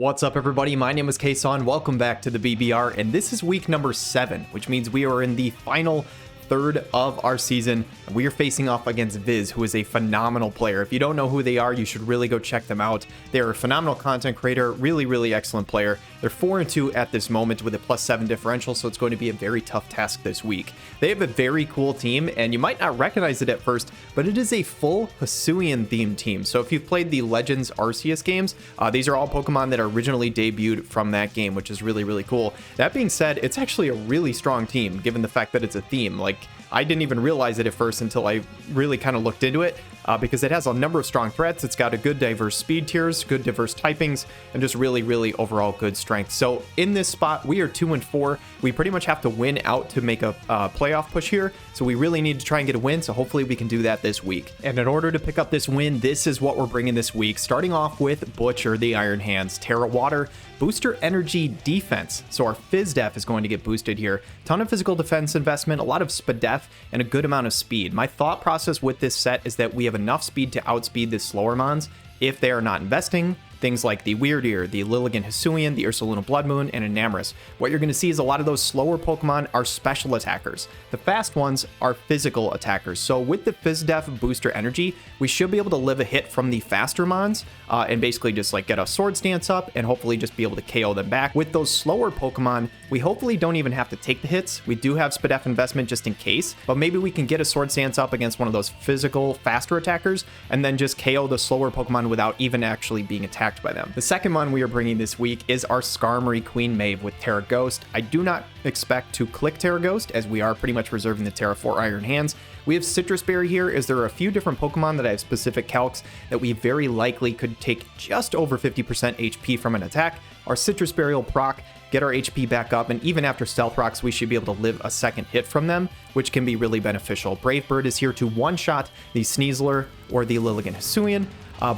What's up, everybody? My name is Kason. Welcome back to the BBR, and this is week number 7, which means we are in the final third of our season. We are facing off against Viz, who is a phenomenal player. If you don't know who they are, you should really go check them out. They're a phenomenal content creator, really excellent player. They're 4-2 at this moment with a +7 differential, so it's going to be a very tough task this week. They have a very cool team, and you might not recognize it at first, but it is a full Hisuian themed team. So if you've played the Legends Arceus games, these are all Pokemon that originally debuted from that game, which is really cool. That being said, it's actually a really strong team, given the fact that it's a theme. Like, I didn't even realize it at first until I really kind of looked into it, because it has a number of strong threats. It's got a good diverse speed tiers, good diverse typings, and just really overall good strength. So in this spot, we are 2-4. We pretty much have to win out to make a playoff push here. So we really need to try and get a win. So hopefully we can do that this week. And in order to pick up this win, this is what we're bringing this week. Starting off with Butcher the Iron Hands, Terra Water, Booster Energy Defense. So our Phys Def is going to get boosted here. Ton of physical defense investment, a lot of Spadef, and a good amount of speed. My thought process with this set is that we have enough speed to outspeed the slower mons if they are not investing. Things like the Weirdeer, the Lilligant Hisuian, the Ursaluna Blood Moon, and Enamorus. What you're going to see is a lot of those slower Pokemon are special attackers. The fast ones are physical attackers. So with the Phys Def Booster Energy, we should be able to live a hit from the faster mons and basically just like get a Swords Dance up and hopefully just be able to KO them back. With those slower Pokemon, we hopefully don't even have to take the hits. We do have Spadef investment just in case, but maybe we can get a Swords Dance up against one of those physical faster attackers and then just KO the slower Pokemon without even actually being attacked by them. The second one we are bringing this week is our Skarmory Queen Maeve with Terra Ghost. I do not expect to click Terra Ghost, as we are pretty much reserving the Terra 4 Iron Hands. We have Citrus Berry here, as there are a few different Pokemon that I have specific calcs that we very likely could take just over 50% HP from an attack. Our Citrus Berry will proc, get our HP back up, and even after Stealth Rocks, we should be able to live a second hit from them, which can be really beneficial. Brave Bird is here to one-shot the Sneasler or the Lilligant Hisuian.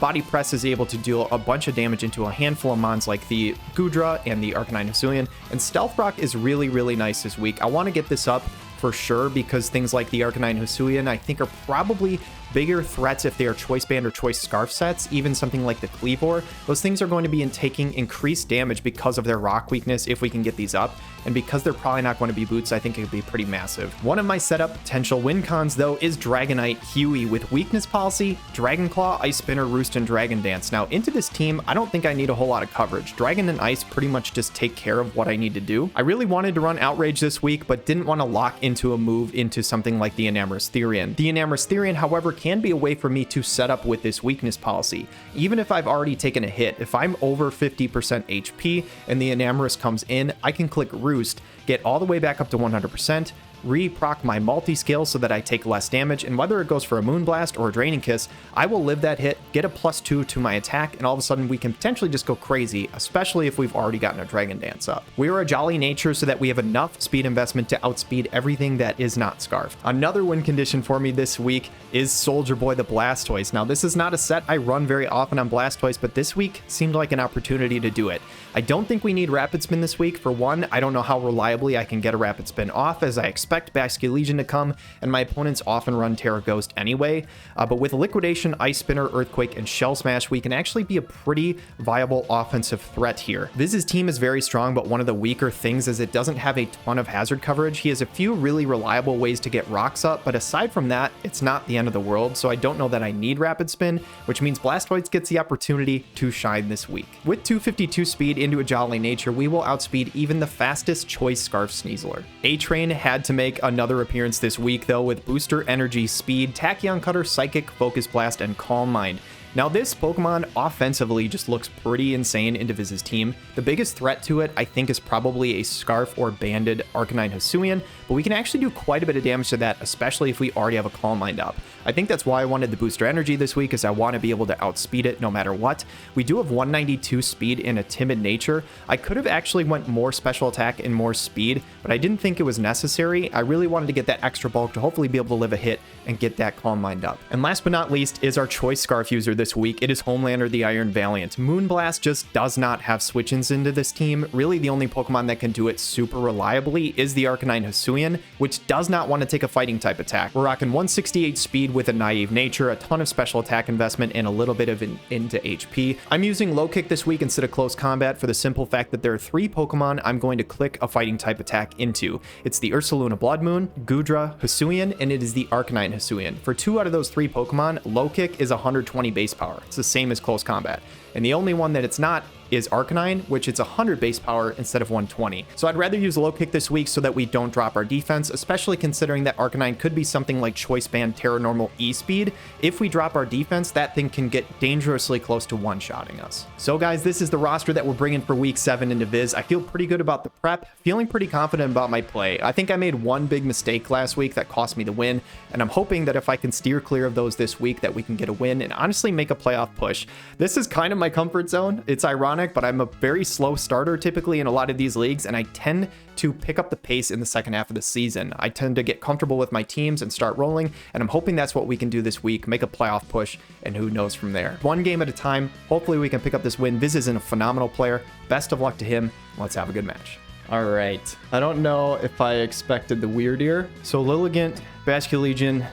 Body Press is able to deal a bunch of damage into a handful of mons like the Goodra and the Arcanine Hisuian, and Stealth Rock is really nice this week. I want to get this up for sure because things like the Arcanine Hisuian I think are probably bigger threats if they are Choice Band or Choice Scarf sets. Even something like the Cleavor, those things are going to be taking increased damage because of their rock weakness if we can get these up, and because they're probably not going to be boots, I think it could be pretty massive. One of my setup potential win cons though is Dragonite Huey with Weakness Policy, Dragon Claw, Ice Spinner, Roost, and Dragon Dance. Now into this team, I don't think I need a whole lot of coverage. Dragon and Ice pretty much just take care of what I need to do. I really wanted to run Outrage this week, but didn't want to lock into a move into something like the Enamorus Therian. The Enamorus Therian, however, can be a way for me to set up with this weakness policy. Even if I've already taken a hit, if I'm over 50% HP and the Enamorus comes in, I can click Roost, get all the way back up to 100%, re-proc my multi-scale so that I take less damage, and whether it goes for a Moonblast or a Draining Kiss, I will live that hit, get a +2 to my attack, and all of a sudden we can potentially just go crazy, especially if we've already gotten a Dragon Dance up. We are a jolly nature so that we have enough speed investment to outspeed everything that is not Scarfed. Another win condition for me this week is Soldier Boy the Blastoise. Now this is not a set I run very often on Blastoise, but this week seemed like an opportunity to do it. I don't think we need Rapid Spin this week. For one, I don't know how reliably I can get a Rapid Spin off, as I expect Basculegion to come, and my opponents often run Terra Ghost anyway. But with Liquidation, Ice Spinner, Earthquake, and Shell Smash, we can actually be a pretty viable offensive threat here. Viz's team is very strong, but one of the weaker things is it doesn't have a ton of hazard coverage. He has a few really reliable ways to get rocks up, but aside from that, it's not the end of the world, so I don't know that I need Rapid Spin, which means Blastoise gets the opportunity to shine this week. With 252 speed into a jolly nature, we will outspeed even the fastest Choice Scarf Sneasler. A-Train had to make another appearance this week though with Booster Energy, Speed, Tachyon Cutter, Psychic, Focus Blast, and Calm Mind. Now this Pokemon offensively just looks pretty insane into Viz's team. The biggest threat to it I think is probably a Scarf or Banded Arcanine Hisuian, but we can actually do quite a bit of damage to that, especially if we already have a Calm Mind up. I think that's why I wanted the Booster Energy this week, is I want to be able to outspeed it no matter what. We do have 192 speed in a Timid nature. I could have actually went more special attack and more speed, but I didn't think it was necessary. I really wanted to get that extra bulk to hopefully be able to live a hit and get that Calm Mind up. And last but not least is our Choice Scarf user this week. It is Homelander the Iron Valiant. Moonblast just does not have switch-ins into this team. Really the only Pokemon that can do it super reliably is the Arcanine Hisuian, which does not want to take a fighting type attack. We're rocking 168 speed, speed with a naive nature, a ton of special attack investment, and a little bit of into HP. I'm using low kick this week instead of close combat for the simple fact that there are 3 Pokemon I'm going to click a fighting type attack into. It's the Ursaluna Blood Moon, Gudra Hisuian, and it is the Arcanine Hisuian. For 2 out of those 3 Pokemon, low kick is 120 base power. It's the same as close combat. And the only one that it's not is Arcanine, which it's 100 base power instead of 120. So I'd rather use low kick this week so that we don't drop our defense, especially considering that Arcanine could be something like Choice Band Terra Normal E-Speed. If we drop our defense, that thing can get dangerously close to one-shotting us. So guys, this is the roster that we're bringing for week 7 into Viz. I feel pretty good about the prep, feeling pretty confident about my play. I think I made one big mistake last week that cost me the win, and I'm hoping that if I can steer clear of those this week, that we can get a win and honestly make a playoff push. This is kind of my comfort zone. It's ironic, but I'm a very slow starter typically in a lot of these leagues, and I tend to pick up the pace in the second half of the season. I tend to get comfortable with my teams and start rolling, and I'm hoping that's what we can do this week, make a playoff push, and who knows from there. One game at a time. Hopefully we can pick up this win. Viz isn't a phenomenal player. Best of luck to him. Let's have a good match. All right. I don't know if I expected the weird ear. So Lilligant, Basculegion,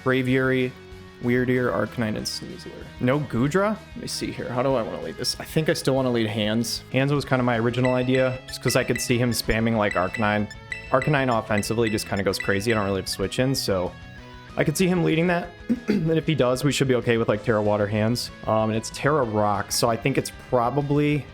Braviary, Weird Ear, Arcanine, and Sneasler. No Gudra? Let me see here. How do I want to lead this? I think I still want to lead Hands. Hands was kind of my original idea, just because I could see him spamming like Arcanine. Arcanine offensively just kind of goes crazy. I don't really have switch in, so I could see him leading that. And if he does, we should be okay with like Terra Water Hands. And it's Terra Rock, so I think it's probably...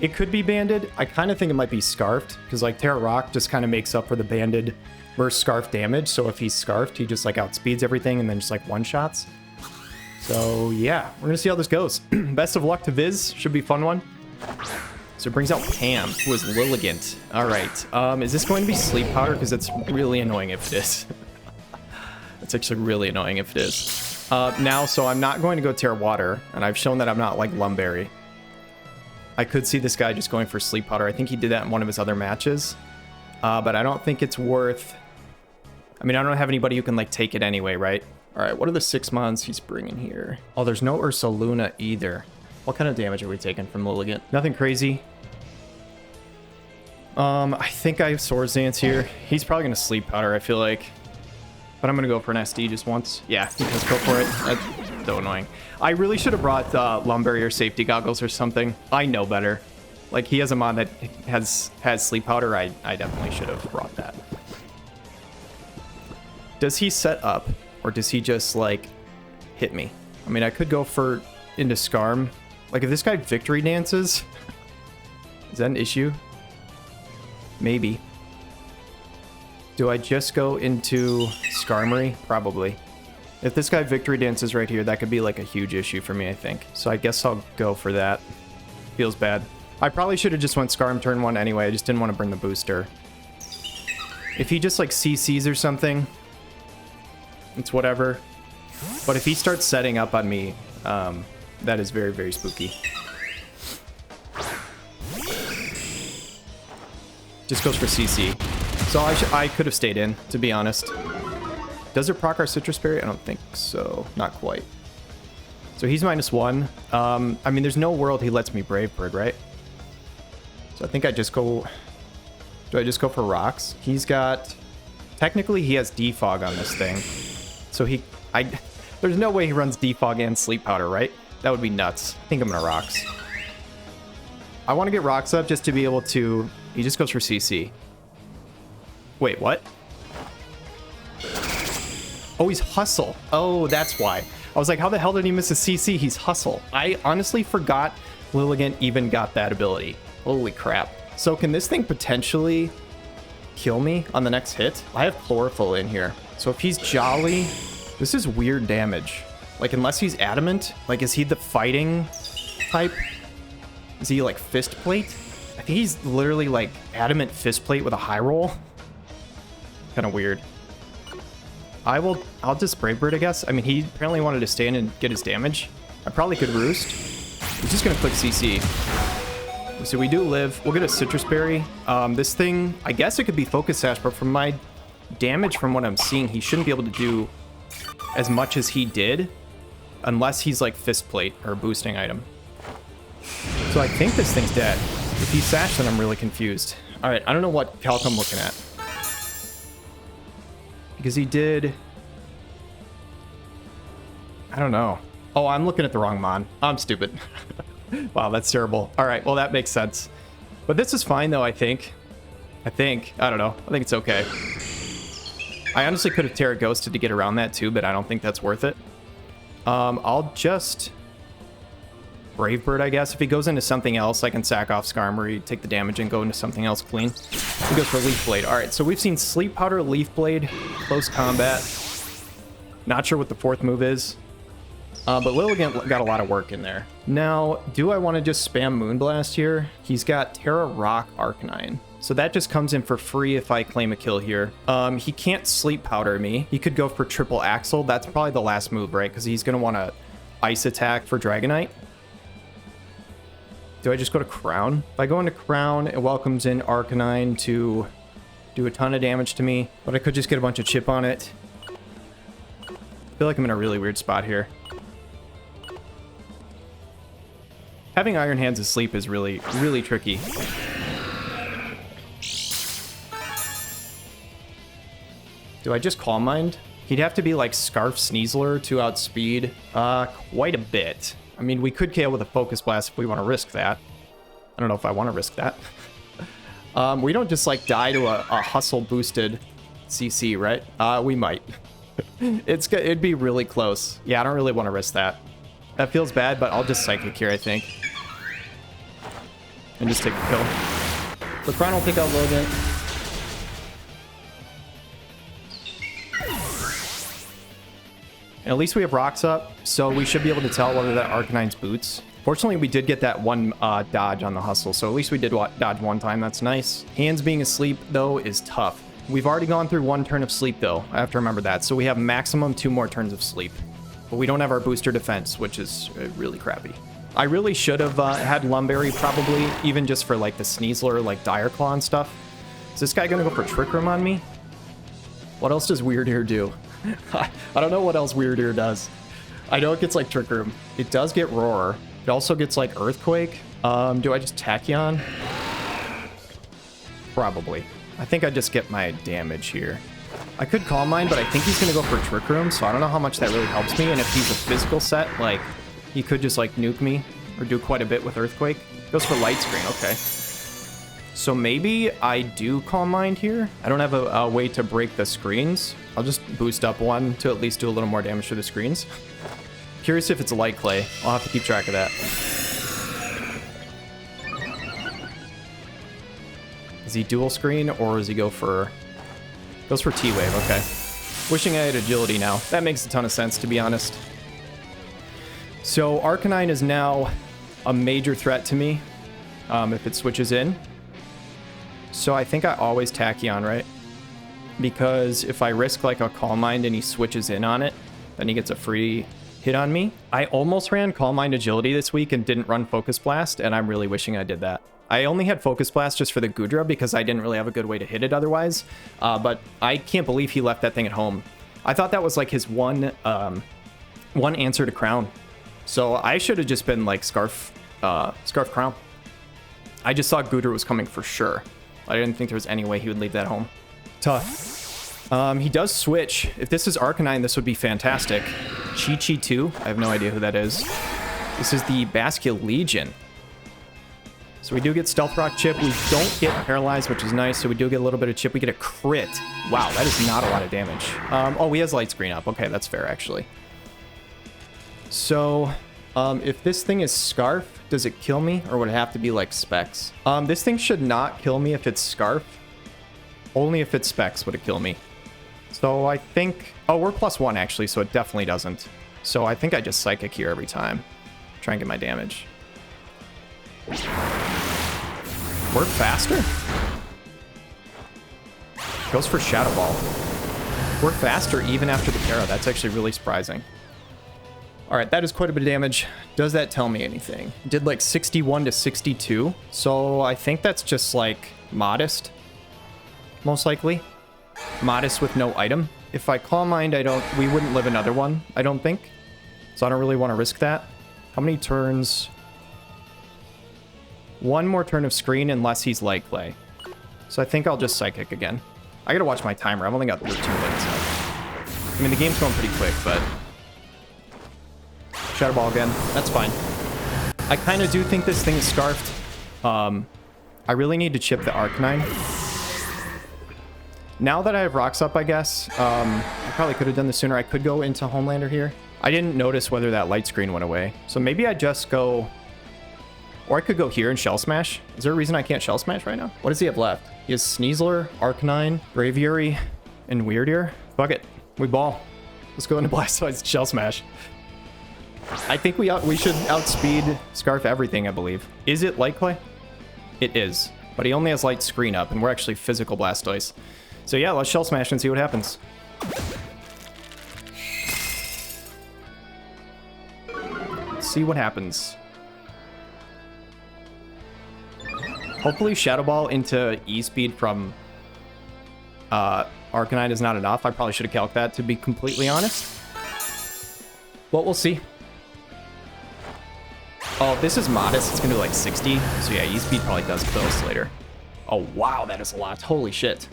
It could be Banded. I kind of think it might be Scarfed, because like Terra Rock just kind of makes up for the Banded versus Scarf damage. So if he's Scarfed, he just like outspeeds everything and then just like one-shots. So yeah, we're gonna see how this goes. Best of luck to Viz. Should be a fun one. So it brings out Pam, who is Lilligant. All right, is this going to be Sleep Powder? Because it's really annoying if it is. It's actually really annoying if it is. Now, so I'm not going to go Terra Water, and I've shown that I'm not like Lumberry. I could see this guy just going for Sleep Powder. I think he did that in one of his other matches. But I don't think it's worth... I mean, I don't have anybody who can like take it anyway, right? All right, what are the 6 months he's bringing here? Oh, there's no Ursaluna either. What kind of damage are we taking from Lilligant? Nothing crazy. I think I have Swords Dance here. He's probably going to Sleep Powder, I feel like. But I'm going to go for an SD just once. Yeah, let's go for it. That's so annoying. I really should have brought Lumberry or Safety Goggles or something. I know better. Like, he has a mod that has Sleep Powder. I definitely should have brought that. Does he set up, or does he just, like, hit me? I mean, I could go for into Scarm. Like, if this guy Victory Dances, is that an issue? Maybe. Do I just go into Skarmory? Probably. If this guy Victory Dances right here, that could be, like, a huge issue for me, I think. So I guess I'll go for that. Feels bad. I probably should have just went Scarm turn 1 anyway. I just didn't want to bring the booster. If he just, like, CCs or something... It's whatever. But if he starts setting up on me, that is very, very spooky. Just goes for CC. So I could have stayed in, to be honest. Does it proc our Citrus Berry? I don't think so. Not quite. So he's -1. I mean, there's no world he lets me Brave Bird, right? So I think I just go... Do I just go for Rocks? He's got... Technically, he has Defog on this thing. So there's no way he runs Defog and Sleep Powder, right? That would be nuts. I think I'm gonna Rocks. I want to get Rocks up just to be able to... He just goes for CC. Wait, what? Oh, he's Hustle. Oh, that's why. I was like, how the hell did he miss a CC? He's Hustle. I honestly forgot Lilligant even got that ability. Holy crap. So can this thing potentially kill me on the next hit? I have Chlorophyll in here. So if he's Jolly, this is weird damage. Like, unless he's Adamant, like, is he the fighting type? Is he like Fist Plate? I think he's literally like Adamant Fist Plate with a high roll. Kind of weird. I'll just Brave Bird, I guess. I mean, he apparently wanted to stay in and get his damage. I probably could Roost. He's just gonna click CC. So we do live. We'll get a Citrus Berry. This thing, I guess it could be Focus Sash, but from my damage from what I'm seeing, he shouldn't be able to do as much as he did unless he's like Fist Plate or a boosting item. So I think this thing's dead. If he's Sash, then I'm really confused. All right, I don't know what calc I'm looking at. Because he did I don't know. Oh, I'm looking at the wrong mon. I'm stupid. Wow, that's terrible. All right, well, that makes sense. But this is fine, though, I think. I don't know. I think it's okay. I honestly could have Terra Ghosted to get around that, too, but I don't think that's worth it. I'll just... Brave Bird, I guess. If he goes into something else, I can sack off Skarmory, take the damage, and go into something else clean. He goes for Leaf Blade. All right, so we've seen Sleep Powder, Leaf Blade, close combat. Not sure what the fourth move is. But Lilligant got a lot of work in there. Now, do I want to just spam Moonblast here? He's got Terra, Rock, Arcanine. So that just comes in for free if I claim a kill here. He can't Sleep Powder me. He could go for Triple Axle. That's probably the last move, right? Because he's going to want to Ice Attack for Dragonite. Do I just go to Crown? If I go into Crown, it welcomes in Arcanine to do a ton of damage to me. But I could just get a bunch of chip on it. I feel like I'm in a really weird spot here. Having Iron Hands asleep is really, really tricky. Do I just Calm Mind? He'd have to be like Scarf Sneasler to outspeed quite a bit. I mean, we could KO with a Focus Blast if we want to risk that. I don't know if I want to risk that. We don't just like die to a hustle boosted CC, right? We might. It'd be really close. Yeah, I don't really want to risk that. That feels bad, but I'll just Psychic here, I think. And just take the kill. The Crown will take out Logan. And at least we have rocks up, so we should be able to tell whether that Arcanine's boots. Fortunately, we did get that one dodge on the hustle, so at least we did dodge one time. That's nice. Hands being asleep, though, is tough. We've already gone through one turn of sleep, though. I have to remember that. So we have maximum 2 more turns of sleep. But we don't have our booster defense, which is really crappy. I really should have had Lumberry, probably, even just for, like, the Sneasler, like, Dire Claw and stuff. Is this guy going to go for Trick Room on me? What else does Weird Ear do? I don't know what else Weird Ear does. I know it gets, like, Trick Room. It does get Roar. It also gets, like, Earthquake. Do I just Tachyon? Probably. I think I just get my damage here. I could Calm Mind, but I think he's going to go for Trick Room, so I don't know how much that really helps me. And if he's a physical set, like, he could just, like, nuke me or do quite a bit with Earthquake. Goes for Light Screen, okay. So maybe I do Calm Mind here. I don't have a way to break the screens. I'll just boost up one to at least do a little more damage to the screens. Curious if it's a Light Clay. I'll have to keep track of that. Is he dual screen or does he go for... Goes for T-Wave, okay. Wishing I had agility now. That makes a ton of sense, to be honest. So Arcanine is now a major threat to me if it switches in. So I think I always Tachyon, right? Because if I risk like a Calm Mind and he switches in on it, then he gets a free hit on me. I almost ran Calm Mind Agility this week and didn't run Focus Blast, and I'm really wishing I did that. I only had Focus Blast just for the Goodra because I didn't really have a good way to hit it otherwise. But I can't believe he left that thing at home. I thought that was like his one answer to Crown. So I should have just been like Scarf Crown. I just thought Goodra was coming for sure. I didn't think there was any way he would leave that home. Tough. He does switch. If this is Arcanine, this would be fantastic. Chi-Chi 2. I have no idea who that is. This is the Basculin Legion. So we do get Stealth Rock Chip. We don't get Paralyzed, which is nice. So we do get a little bit of chip. We get a crit. Wow, that is not a lot of damage. Oh, he has Light Screen up. Okay, that's fair, actually. So, if this thing is Scarf, does it kill me? Or would it have to be like Specs? This thing should not kill me if it's Scarf. Only if it's Specs would it kill me. So I think... Oh, we're +1 actually, so it definitely doesn't. So I think I just Psychic here every time. Try and get my damage. Work faster? Goes for Shadow Ball. Work faster even after the Terra. That's actually really surprising. Alright, that is quite a bit of damage. Does that tell me anything? Did like 61 to 62. So I think that's just like modest. Most likely. Modest with no item. If I Calm Mind, we wouldn't live another one, I don't think. So I don't really want to risk that. How many turns? One more turn of screen unless he's Light Clay. So I think I'll just Psychic again. I gotta watch my timer. I've only got 13 minutes left. I mean, the game's going pretty quick, but... Shadow Ball again. That's fine. I kind of do think this thing is scarfed. I really need to chip the Arcanine. Now that I have rocks up, I guess, I probably could have done this sooner. I could go into Homelander here. I didn't notice whether that light screen went away. So maybe I just go... Or I could go here and Shell Smash. Is there a reason I can't Shell Smash right now? What does he have left? He has Sneasler, Arcanine, Braviary, and Weird Ear. Fuck it. We ball. Let's go into Blastoise Shell Smash. I think we should outspeed Scarf everything, I believe. Is it Light Clay? It is. But he only has Light Screen up, and we're actually Physical Blastoise. So yeah, let's Shell Smash and see what happens. Let's see what happens. Hopefully Shadow Ball into E-Speed from Arcanine is not enough. I probably should have calced that, to be completely honest. But we'll see. Oh, this is modest. It's going to be like 60. So yeah, E-Speed probably does kill us later. Oh, wow, that is a lot. Holy shit.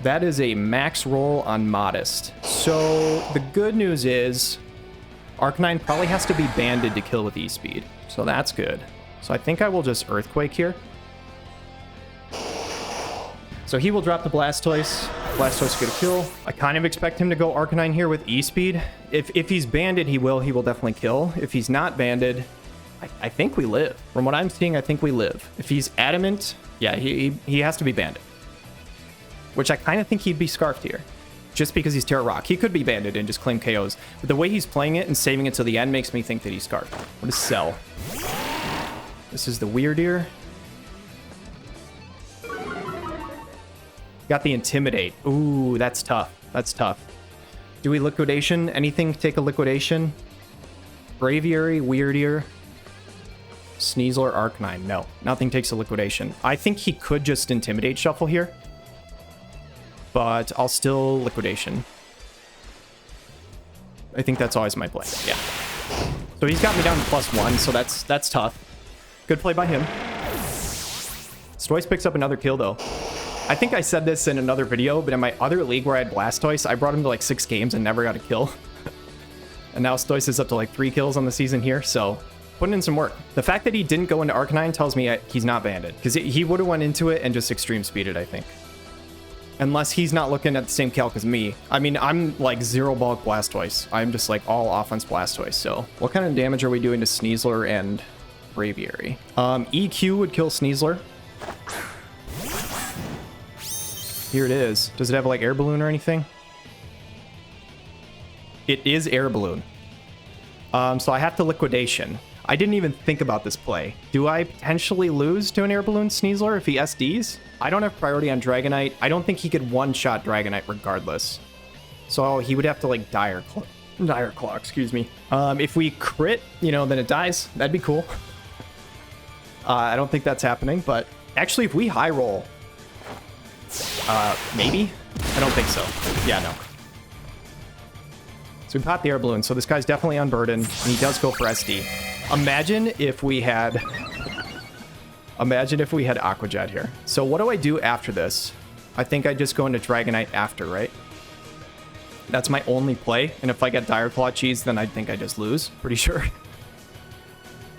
That is a max roll on modest. So the good news is Arcanine probably has to be banded to kill with E-Speed. So that's good. So I think I will just Earthquake here. So he will drop the Blastoise. Blastoise get a kill. I kind of expect him to go Arcanine here with E-Speed. If he's banded, he will definitely kill. If he's not banded, I think we live. From what I'm seeing, I think we live. If he's adamant, yeah, he has to be banded. Which I kind of think he'd be Scarfed here. Just because he's Terra Rock. He could be banded and just claim KOs. But the way he's playing it and saving it till the end makes me think that he's Scarfed. What is Cell? This is the Weird Ear. Got the Intimidate. Ooh, that's tough. That's tough. Do we Liquidation? Anything take a Liquidation? Braviary, Weird Ear, Sneasler, Arcanine. No, nothing takes a Liquidation. I think he could just Intimidate Shuffle here. But I'll still Liquidation. I think that's always my play. Yeah. So he's got me down to +1, so that's tough. Good play by him. STOISE picks up another kill, though. I think I said this in another video, but in my other league where I had Blastoise, I brought him to like 6 games and never got a kill. And now STOISE is up to like 3 kills on the season here, so putting in some work. The fact that he didn't go into Arcanine tells me he's not banded, because he would have went into it and just extreme speeded, I think. Unless he's not looking at the same calc as me. I mean, I'm like 0 bulk Blastoise. I'm just like all offense Blastoise, so. What kind of damage are we doing to Sneasler and Braviary? EQ would kill Sneasler. Here it is. Does it have like Air Balloon or anything? It is Air Balloon. So I have to Liquidation. I didn't even think about this play. Do I potentially lose to an Air Balloon Sneasler if he SDs? I don't have priority on Dragonite. I don't think he could one-shot Dragonite regardless. So he would have to like Dire Claw, excuse me. If we crit, you know, then it dies. That'd be cool. I don't think that's happening, but actually if we high roll, maybe? I don't think so. Yeah, no. So we pop the Air Balloon. So this guy's definitely unburdened, and he does go for SD. Imagine if we had Aqua Jet here. So what do I do after this? I think I just go into Dragonite after, right? That's my only play. And if I get Dire Claw Cheese, then I think I just lose. Pretty sure.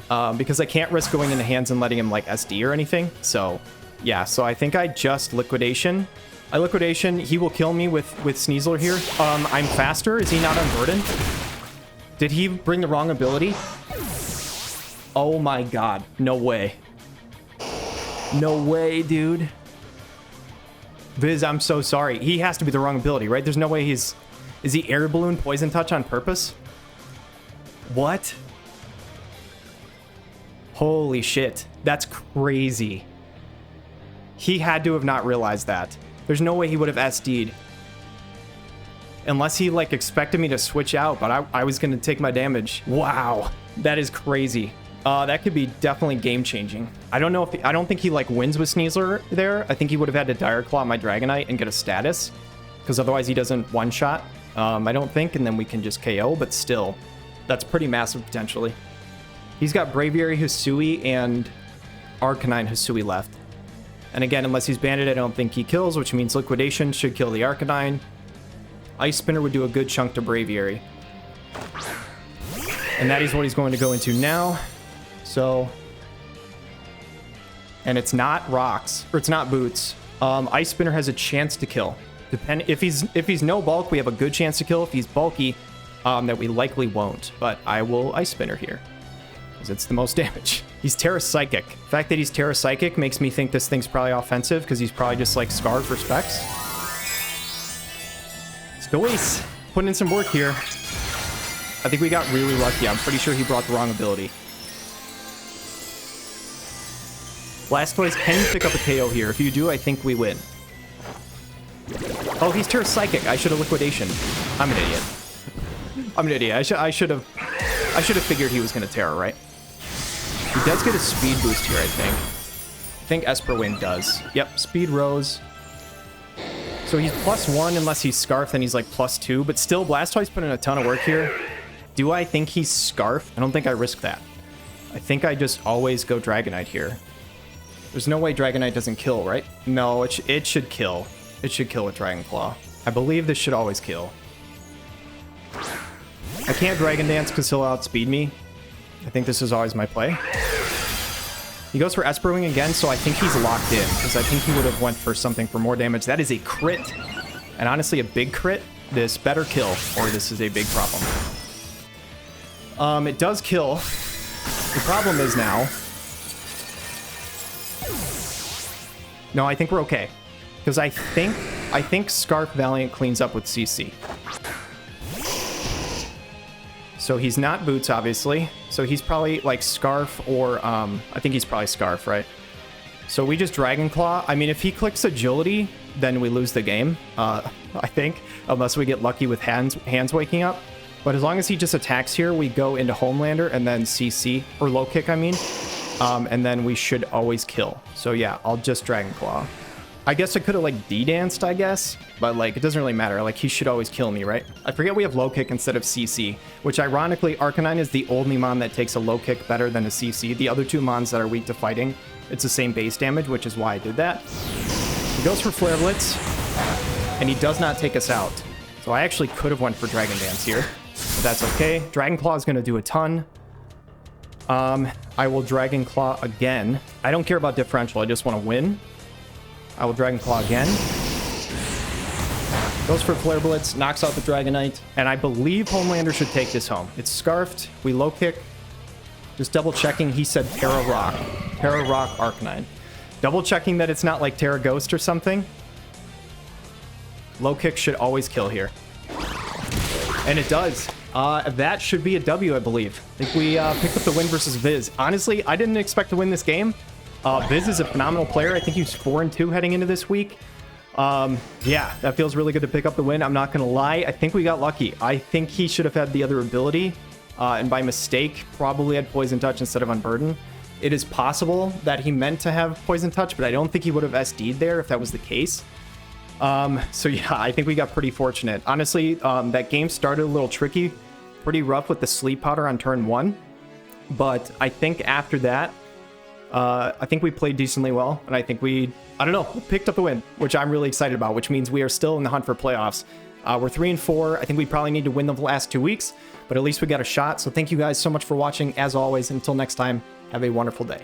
Because I can't risk going into hands and letting him like SD or anything. So yeah, so I think I just Liquidation. I Liquidation. He will kill me with Sneasler here. I'm faster. Is he not unburdened? Did he bring the wrong ability? Oh my god. No way. No way, dude. Viz, I'm so sorry. He has to be the wrong ability, right? There's no way he's... Is he Air Balloon Poison Touch on purpose? What? Holy shit. That's crazy. He had to have not realized that. There's no way he would have SD'd. Unless he, like, expected me to switch out, but I was going to take my damage. Wow. That is crazy. That could be definitely game-changing. I don't know if... I don't think he, like, wins with Sneasler there. I think he would have had to Dire Claw my Dragonite and get a status. Because otherwise he doesn't one-shot. I don't think, and then we can just KO, but still. That's pretty massive, potentially. He's got Braviary, Hisui, and Arcanine Hisui left. And again, unless he's banded, I don't think he kills, which means Liquidation should kill the Arcanine. Ice Spinner would do a good chunk to Braviary. And that is what he's going to go into now. So, and it's not rocks, or it's not boots. Ice Spinner has a chance to kill. If he's no bulk, we have a good chance to kill. If he's bulky, that we likely won't. But I will Ice Spinner here, because it's the most damage. He's Terra Psychic. The fact that he's Terra Psychic makes me think this thing's probably offensive, because he's probably just like Scarf or Specs. STOISE putting in some work here. I think we got really lucky. I'm pretty sure he brought the wrong ability. Blastoise can pick up a KO here. If you do, I think we win. Oh, he's Terra Psychic. I should have Liquidation. I'm an idiot. I'm an idiot. I should have figured he was going to Terra, right? He does get a speed boost here, I think. I think Esper Wing does. Yep, speed rose. So he's +1 unless he's Scarf, then he's like +2. But still, Blastoise put in a ton of work here. Do I think he's Scarf? I don't think I risk that. I think I just always go Dragonite here. There's no way Dragonite doesn't kill, right? No, it should kill. It should kill with Dragon Claw. I believe this should always kill. I can't Dragon Dance because he'll outspeed me. I think this is always my play. He goes for Esper Wing again, so I think he's locked in, because I think he would have went for something for more damage. That is a crit. And honestly, a big crit. This better kill, or this is a big problem. It does kill. The problem is now... No, I think we're okay. Because I think Scarf Valiant cleans up with CC. So he's not Boots, obviously. So he's probably like Scarf or... I think he's probably Scarf, right? So we just Dragon Claw. I mean, if he clicks Agility, then we lose the game. I think. Unless we get lucky with hands waking up. But as long as he just attacks here, we go into Homelander and then CC. Or Low Kick, I mean. And then we should always kill. So yeah, I'll just Dragon Claw. I guess I could have like D-danced, I guess. But like, it doesn't really matter. Like, he should always kill me, right? I forget we have Low Kick instead of CC. Which ironically, Arcanine is the only mon that takes a Low Kick better than a CC. The other two mons that are weak to fighting, it's the same base damage, which is why I did that. He goes for Flare Blitz. And he does not take us out. So I actually could have went for Dragon Dance here. But that's okay. Dragon Claw is going to do a ton. I will Dragon Claw again. I don't care about differential. I just want to win. I will Dragon Claw again. Goes for Flare Blitz. Knocks out the Dragonite. And I believe Homelander should take this home. It's Scarfed. We Low Kick. Just double checking. He said Terra Rock. Terra Rock Arcanine. Double checking that it's not like Terra Ghost or something. Low Kick should always kill here. And it does. That should be a W, I believe. I think we picked up the win versus Viz. Honestly, I didn't expect to win this game. Viz is a phenomenal player. I think he was 4-2 heading into this week. Yeah, that feels really good to pick up the win. I'm not going to lie. I think we got lucky. I think he should have had the other ability. And by mistake, probably had Poison Touch instead of Unburden. It is possible that he meant to have Poison Touch, but I don't think he would have SD'd there if that was the case. So yeah, I think we got pretty fortunate. Honestly, that game started a little tricky, pretty rough with the Sleep Powder on turn 1. But I think after that, I think we played decently well. And I think we picked up the win, which I'm really excited about, which means we are still in the hunt for playoffs. We're 3-4. I think we probably need to win the last 2 weeks, but at least we got a shot. So thank you guys so much for watching. As always, until next time, have a wonderful day.